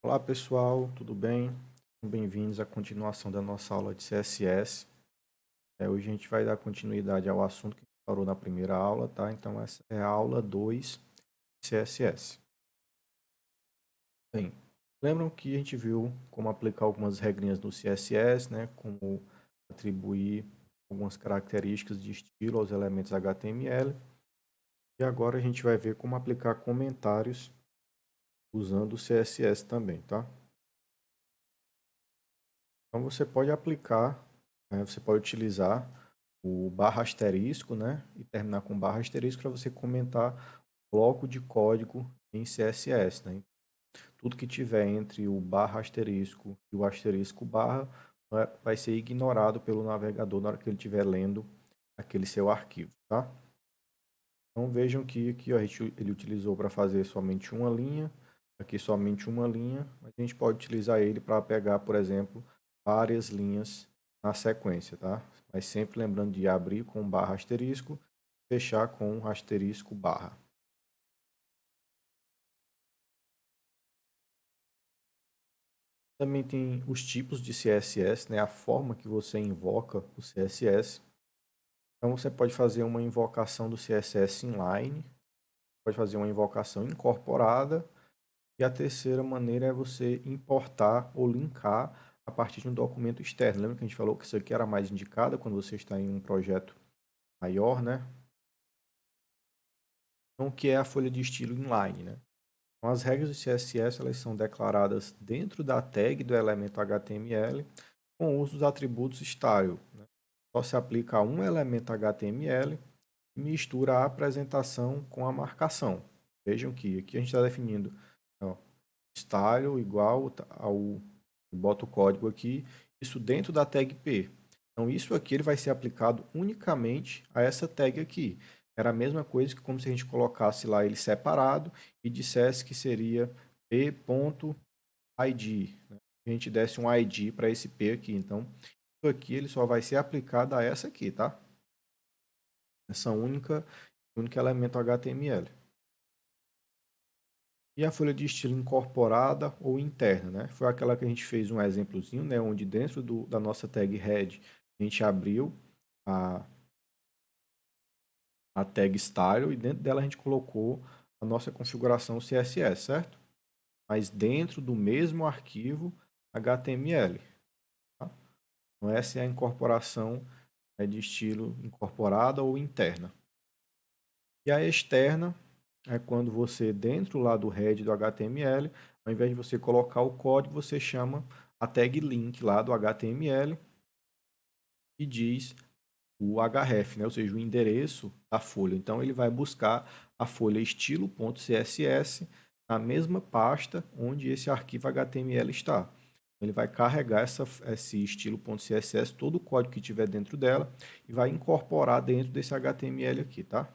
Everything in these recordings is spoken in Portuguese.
Olá pessoal, tudo bem? Bem-vindos à continuação da nossa aula de CSS. Hoje a gente vai dar continuidade ao assunto que a gente parou na primeira aula, tá? Então essa é a aula 2 de CSS. Bem, lembram que a gente viu como aplicar algumas regrinhas no CSS, né? Como atribuir algumas características de estilo aos elementos HTML. E agora a gente vai ver como aplicar comentários usando o CSS também, tá? Então você pode aplicar, você pode utilizar o barra asterisco, né? E terminar com barra asterisco para você comentar bloco de código em CSS, né? Tudo que tiver entre o barra asterisco e o asterisco barra vai ser ignorado pelo navegador na hora que ele estiver lendo aquele seu arquivo, tá? Então vejam que aqui ó, ele utilizou para fazer somente uma linha, aqui somente uma linha, mas a gente pode utilizar ele para pegar, por exemplo, várias linhas na sequência, tá? Mas sempre lembrando de abrir com barra asterisco, fechar com asterisco barra. Também tem os tipos de CSS, né? A forma que você invoca o CSS. Então você pode fazer uma invocação do CSS inline, pode fazer uma invocação incorporada, e a terceira maneira é você importar ou linkar a partir de um documento externo. Lembra que a gente falou que isso aqui era mais indicada quando você está em um projeto maior, né? Então, o que é a folha de estilo inline, né? Então, as regras do CSS elas são declaradas dentro da tag do elemento HTML com o uso dos atributos style, né? Só se aplica a um elemento HTML e mistura a apresentação com a marcação. Vejam que aqui a gente está definindo ó, style igual ao bota o código aqui, isso dentro da tag P. Então isso aqui ele vai ser aplicado unicamente a essa tag aqui. Era a mesma coisa que como se a gente colocasse lá ele separado e dissesse que seria p.id. Né? A gente desse um ID para esse P aqui. Então isso aqui ele só vai ser aplicado a essa aqui, tá? Essa única elemento HTML. E a folha de estilo incorporada ou interna, né? Foi aquela que a gente fez um exemplozinho, né? Onde dentro da nossa tag head a gente abriu a tag style e dentro dela a gente colocou a nossa configuração CSS, certo? Mas dentro do mesmo arquivo HTML. Tá? Então essa é a incorporação de estilo incorporada ou interna. E a externa é quando você, dentro lá do head do HTML, ao invés de você colocar o código, você chama a tag link lá do HTML e diz o href, né? Ou seja, o endereço da folha. Então, ele vai buscar a folha estilo.css na mesma pasta onde esse arquivo HTML está. Ele vai carregar esse estilo.css, todo o código que tiver dentro dela, e vai incorporar dentro desse HTML aqui, tá?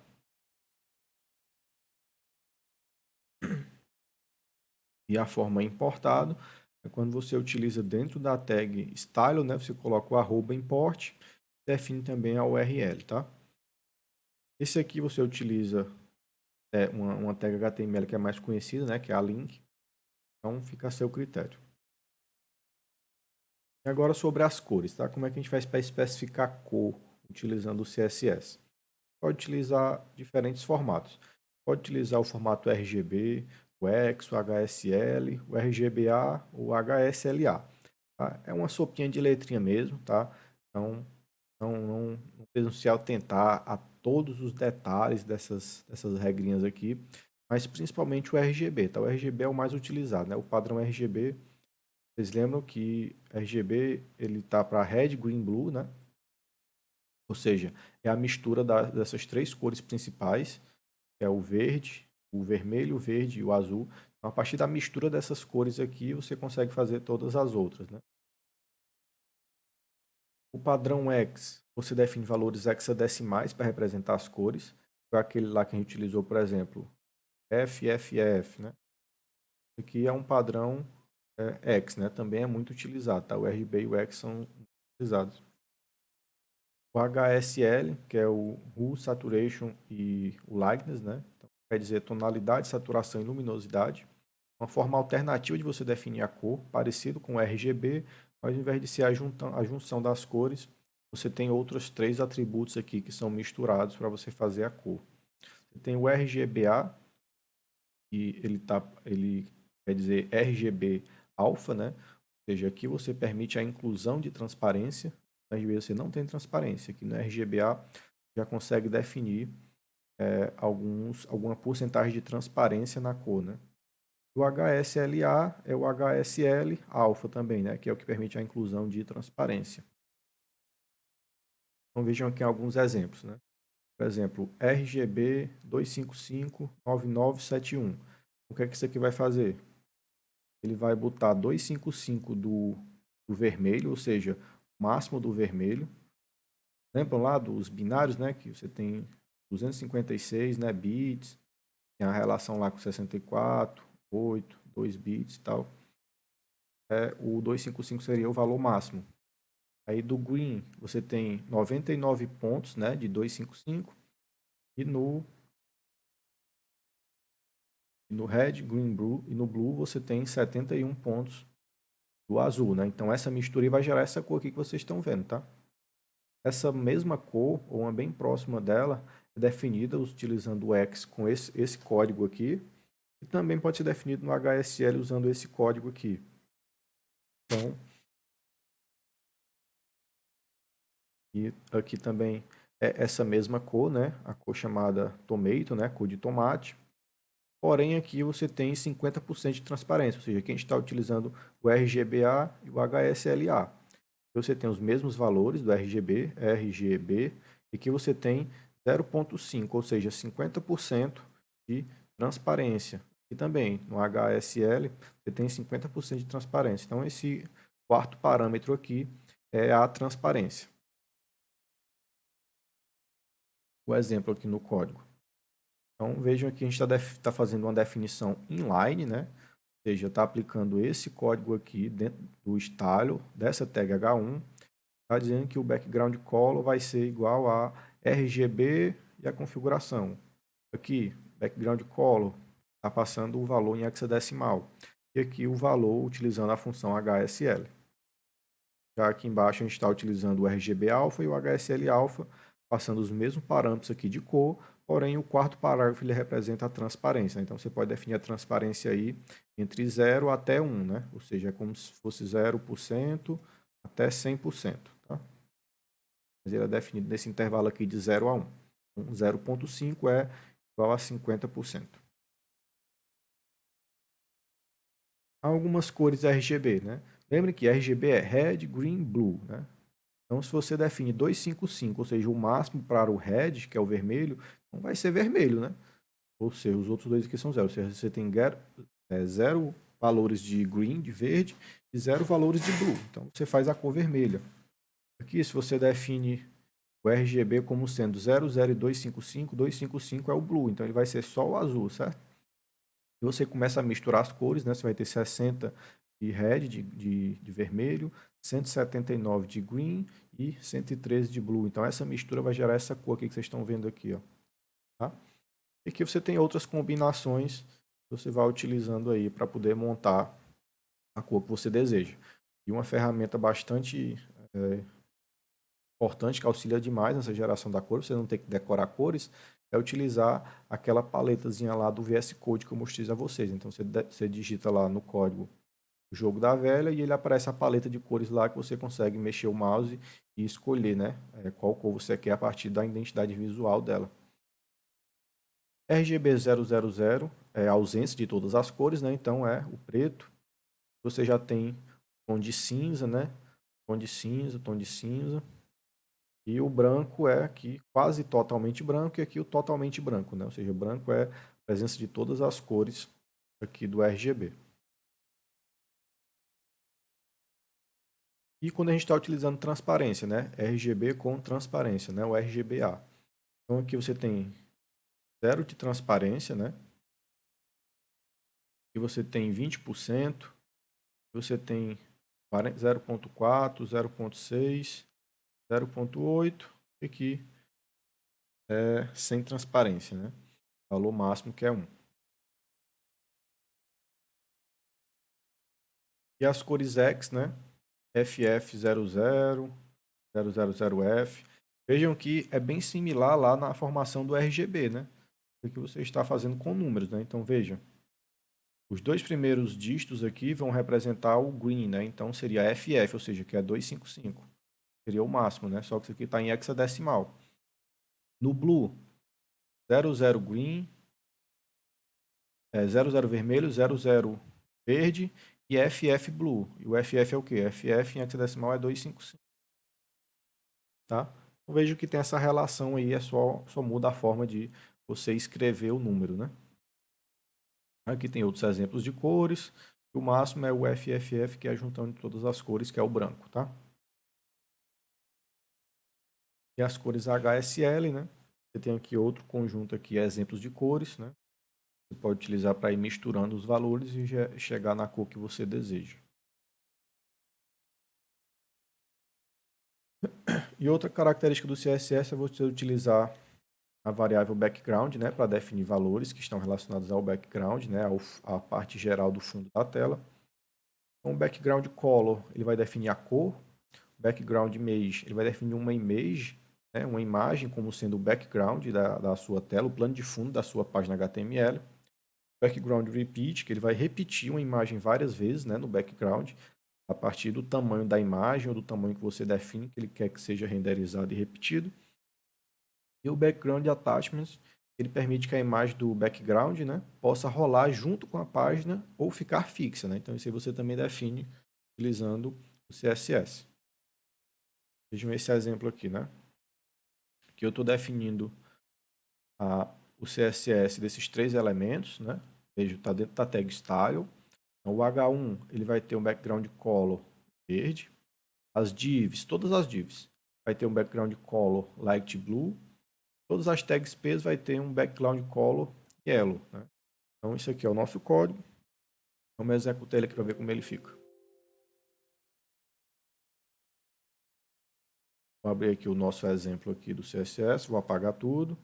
E a forma importado é quando você utiliza dentro da tag style, né? Você coloca o arroba import, define também a URL, tá? Esse aqui você utiliza uma tag HTML que é mais conhecida, né? Que é a link. Então fica a seu critério. E agora sobre as cores, tá? Como é que a gente faz para especificar cor utilizando o CSS? Pode utilizar diferentes formatos. Pode utilizar o formato RGB, o X, o HSL, o RGBA, o HSLA. Tá? É uma sopinha de letrinha mesmo, tá? Então, não precisam se atentar a todos os detalhes dessas regrinhas aqui, mas principalmente o RGB, tá? O RGB é o mais utilizado, né? O padrão RGB, vocês lembram que RGB ele tá para Red, Green, Blue, né? Ou seja, é a mistura dessas três cores principais, que é o verde, o vermelho, o verde e o azul. Então, a partir da mistura dessas cores aqui, você consegue fazer todas as outras, né? O padrão X, você define valores hexadecimais para representar as cores. Foi aquele lá que a gente utilizou, por exemplo, FFF, né? Aqui é um padrão X, né? Também é muito utilizado, tá? O RGB e o X são utilizados. O HSL, que é o Hue, Saturation e o Lightness, né? Então, quer dizer tonalidade, saturação e luminosidade. uma forma alternativa de você definir a cor, parecido com o RGB, mas ao invés de ser a junção das cores, você tem outros 3 atributos aqui que são misturados para você fazer a cor. Você tem o RGBA, que ele quer dizer RGB alfa, né? Ou seja, aqui você permite a inclusão de transparência. No RGB você não tem transparência. Aqui no RGBA já consegue definir alguma porcentagem de transparência na cor, né? O HSLA é o HSL alfa também, né? Que é o que permite a inclusão de transparência. Então vejam aqui alguns exemplos, né? Por exemplo, RGB 2559971. O que é que isso aqui vai fazer? Ele vai botar 255 do vermelho, ou seja, o máximo do vermelho. Lembram lá dos binários, né? Que você tem 256, né, bits, tem a relação lá com 64, 8, 2 bits e tal. O 255 seria o valor máximo. Aí do green você tem 99 pontos, né, de 255. E no red, green, blue e no blue você tem 71 pontos do azul, né? Então essa mistura aí vai gerar essa cor aqui que vocês estão vendo, tá? Essa mesma cor, ou uma bem próxima dela, é definida utilizando o X com esse código aqui. E também pode ser definido no HSL usando esse código aqui. Então, e aqui também é essa mesma cor, né? A cor chamada tomato, né? Cor de tomate. Porém, aqui você tem 50% de transparência, ou seja, aqui a gente está utilizando o RGBA e o HSLA. Você tem os mesmos valores do RGB, e aqui você tem 0,5, ou seja, 50% de transparência. E também no HSL você tem 50% de transparência. Então, esse quarto parâmetro aqui é a transparência. O exemplo aqui no código. Então, vejam aqui, a gente está fazendo uma definição inline, né? Ou seja, está aplicando esse código aqui dentro do style dessa tag H1. Está dizendo que o background color vai ser igual a RGB e a configuração. Aqui, background color, está passando o valor em hexadecimal. E aqui o valor utilizando a função HSL. Já aqui embaixo a gente está utilizando o RGB alfa e o HSL alfa, passando os mesmos parâmetros aqui de cor, porém o quarto parágrafo ele representa a transparência. Então você pode definir a transparência aí entre 0 até 1, né? Ou seja, é como se fosse 0% até 100%. Tá? Mas ele é definido nesse intervalo aqui de 0 a 1. Então, 0,5 é igual a 50%. Há algumas cores RGB, né? Lembre que RGB é Red, Green, Blue, né? Então, se você define 255, ou seja, o máximo para o red, que é o vermelho, não vai ser vermelho, né? Ou seja, os outros dois aqui são zero. Ou seja, você tem zero valores de green, de verde, e zero valores de blue. Então, você faz a cor vermelha. Aqui, se você define o RGB como sendo 00 e 255, 255 é o blue, então ele vai ser só o azul, certo? E você começa a misturar as cores, né? Você vai ter 60 de red, de vermelho, 179 de green e 113 de blue. Então essa mistura vai gerar essa cor aqui que vocês estão vendo aqui, ó. Tá? E aqui você tem outras combinações que você vai utilizando aí para poder montar a cor que você deseja. E uma ferramenta bastante importante que auxilia demais nessa geração da cor, você não tem que decorar cores, é utilizar aquela paletazinha lá do VS Code que eu mostrei a vocês. Então você digita lá no código o jogo da velha e ele aparece a paleta de cores lá que você consegue mexer o mouse e escolher, né, qual cor você quer a partir da identidade visual dela. RGB 000 é a ausência de todas as cores, né? Então é o preto. Você já tem tom de cinza, né? Tom de cinza, tom de cinza. E o branco é aqui quase totalmente branco e aqui o totalmente branco, né? Ou seja, branco é a presença de todas as cores aqui do RGB. E quando a gente está utilizando transparência, né? RGB com transparência, né? O RGBA. Então aqui você tem zero de transparência, né? E você tem 20%, você tem 0,4, 0,6, 0,8 e aqui é sem transparência, né? Valor máximo que é 1. E as cores X, né? FF00, 000F. Vejam que é bem similar lá na formação do RGB, né? O que você está fazendo com números, né? Então, vejam. Os dois primeiros dígitos aqui vão representar o green, né? Então, seria FF, ou seja, que é 255. Seria o máximo, né? Só que isso aqui está em hexadecimal. No blue, 00 green, 00 vermelho, 00 verde e FF blue. E o FF é o quê? FF em hexadecimal é 255. Tá? Então, vejo que tem essa relação aí, só muda a forma de você escrever o número, né? Aqui tem outros exemplos de cores. O máximo é o FFF, que é a junção de todas as cores, que é o branco, tá? E as cores HSL, né? Você tem aqui outro conjunto aqui, exemplos de cores, né? Você pode utilizar para ir misturando os valores e chegar na cor que você deseja. E outra característica do CSS é você utilizar a variável background, né, para definir valores que estão relacionados ao background, né, à parte geral do fundo da tela. Então, o background color, ele vai definir a cor. O background image, ele vai definir uma image, né, uma imagem como sendo o background da sua tela, o plano de fundo da sua página HTML. Background repeat, que ele vai repetir uma imagem várias vezes, né, no background, a partir do tamanho da imagem ou do tamanho que você define que ele quer que seja renderizado e repetido. E o background attachments, ele permite que a imagem do background, né, possa rolar junto com a página ou ficar fixa, né? Então isso aí você também define utilizando o CSS. Vejam esse exemplo aqui, né? Aqui eu estou definindo o CSS desses três elementos, né? Veja, está dentro da tag style. Então, o H1 ele vai ter um background color verde. As divs, todas as divs, vai ter um background color light blue. Todas as tags P vai ter um background color yellow, né? Então, isso aqui é o nosso código. Vamos executar ele aqui para ver como ele fica. Vou abrir aqui o nosso exemplo aqui do CSS, vou apagar tudo.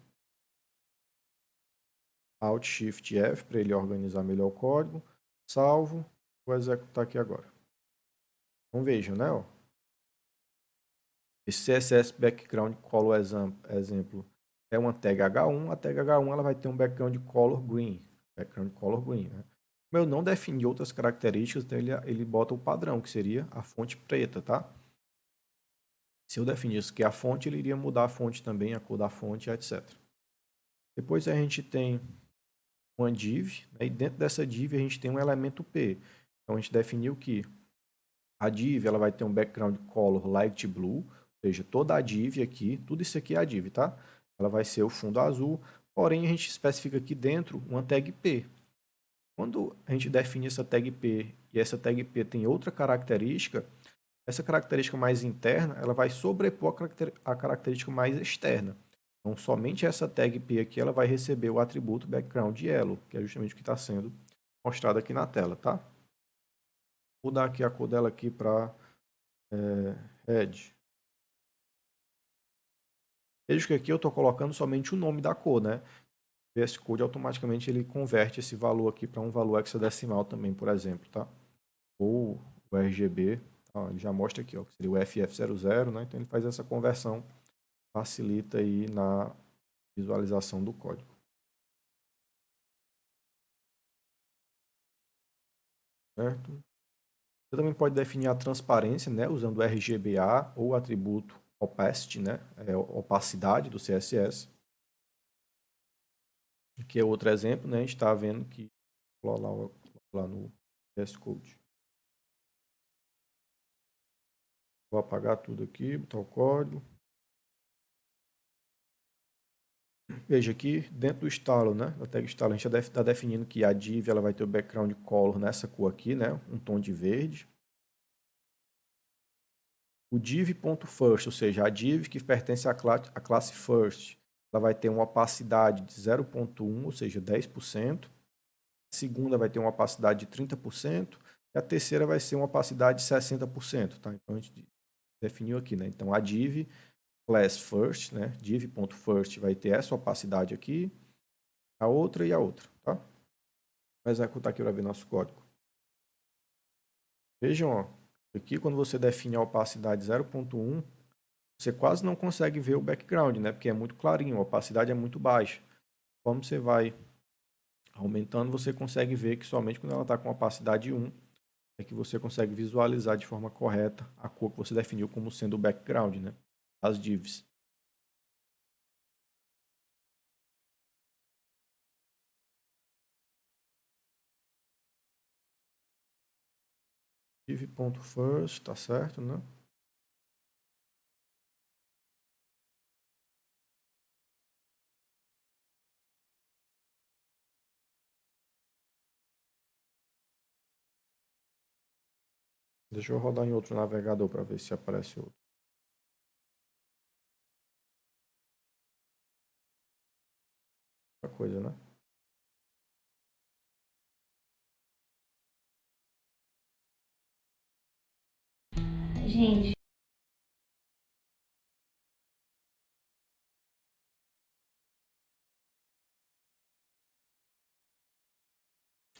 Alt Shift F para ele organizar melhor o código. Salvo. Vou executar aqui agora. Então vejam, né? Ó. Esse CSS Background Color exemplo é uma tag H1. A tag H1 ela vai ter um background color green. Background color green, né? Como eu não defini outras características, então ele bota o padrão, que seria a fonte preta, tá? Se eu definisse que é a fonte, ele iria mudar a fonte também, a cor da fonte, etc. Depois a gente tem uma div, né? E dentro dessa div a gente tem um elemento P. Então a gente definiu que a div ela vai ter um background color light blue, ou seja, toda a div aqui, tudo isso aqui é a div, tá? Ela vai ser o fundo azul, porém a gente especifica aqui dentro uma tag P. Quando a gente define essa tag P e essa tag P tem outra característica, essa característica mais interna, ela vai sobrepor a característica mais externa. Então, somente essa tag P aqui, ela vai receber o atributo background yellow, que é justamente o que está sendo mostrado aqui na tela, tá? Vou mudar aqui a cor dela aqui para red. Veja que aqui eu estou colocando somente o nome da cor, né? O VS Code automaticamente ele converte esse valor aqui para um valor hexadecimal também, por exemplo, tá? Ou o RGB, tá? Ele já mostra aqui, ó, que seria o FF00, né? Então ele faz essa conversão, facilita aí na visualização do código. Certo? Você também pode definir a transparência, né, usando o RGBA ou o atributo opacity, né, opacidade do CSS. Aqui é outro exemplo, né, a gente está vendo que lá no VS Code. Vou apagar tudo aqui, botar o código. Veja aqui, dentro do style, né, da tag style, a gente está definindo que a div ela vai ter o background color nessa cor aqui, né, um tom de verde. O div.first, ou seja, a div que pertence à classe first, ela vai ter uma opacidade de 0.1, ou seja, 10%. A segunda vai ter uma opacidade de 30%. E a terceira vai ser uma opacidade de 60%. Tá? Então, a gente definiu aqui. Né? Então, a div class first, né? div.first vai ter essa opacidade aqui, a outra e a outra. Tá? Vou executar aqui para ver nosso código. Vejam, ó, aqui quando você define a opacidade 0.1, você quase não consegue ver o background, né? Porque é muito clarinho, a opacidade é muito baixa. Como você vai aumentando, você consegue ver que somente quando ela está com opacidade 1 é que você consegue visualizar de forma correta a cor que você definiu como sendo o background, né? As divs. Div.first, tá certo, né? Deixa eu rodar em outro navegador para ver se aparece outro. Outra coisa, né? Gente,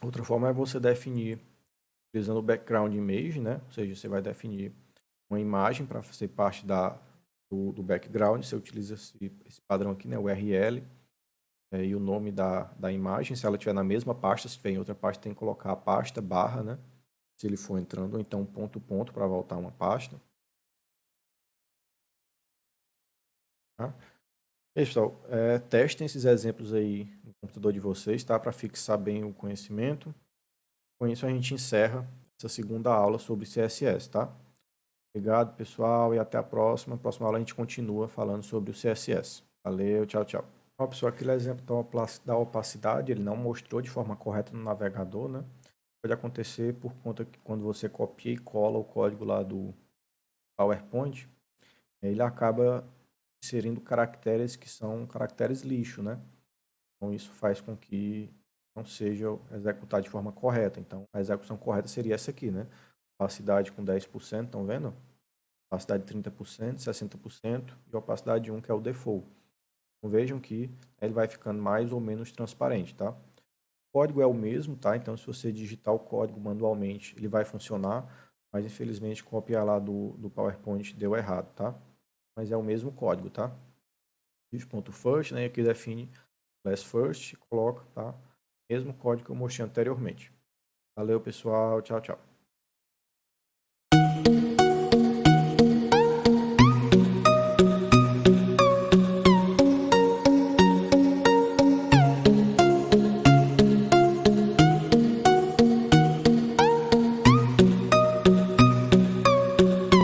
Outra forma é você definir utilizando o background image, né? Ou seja, você vai definir uma imagem para ser parte do background. Você utiliza esse padrão aqui, né? O URL e o nome da imagem. Se ela estiver na mesma pasta, se tiver em outra pasta, tem que colocar a pasta barra, né? Se ele for entrando, ou então ponto ponto para voltar uma pasta. Tá? E aí, pessoal, testem esses exemplos aí no computador de vocês, tá? Para fixar bem o conhecimento. Com isso, a gente encerra essa segunda aula sobre CSS, tá? Obrigado, pessoal, e até a próxima. Na próxima aula a gente continua falando sobre o CSS. Valeu, tchau, tchau. Ó, pessoal, aquele exemplo da opacidade, ele não mostrou de forma correta no navegador, né? Pode acontecer por conta que quando você copia e cola o código lá do PowerPoint, ele acaba inserindo caracteres que são caracteres lixo, né? Então isso faz com que não seja executado de forma correta. Então a execução correta seria essa aqui, né? Opacidade com 10%, estão vendo? Opacidade 30%, 60% e opacidade 1, que é o default. Então vejam que ele vai ficando mais ou menos transparente, tá? O código é o mesmo, tá? Então se você digitar o código manualmente, ele vai funcionar, mas infelizmente copiar lá do PowerPoint deu errado, tá? Mas é o mesmo código, tá? If.first, né? E aqui define last first, coloca, tá? Mesmo código que eu mostrei anteriormente. Valeu, pessoal. Tchau, tchau.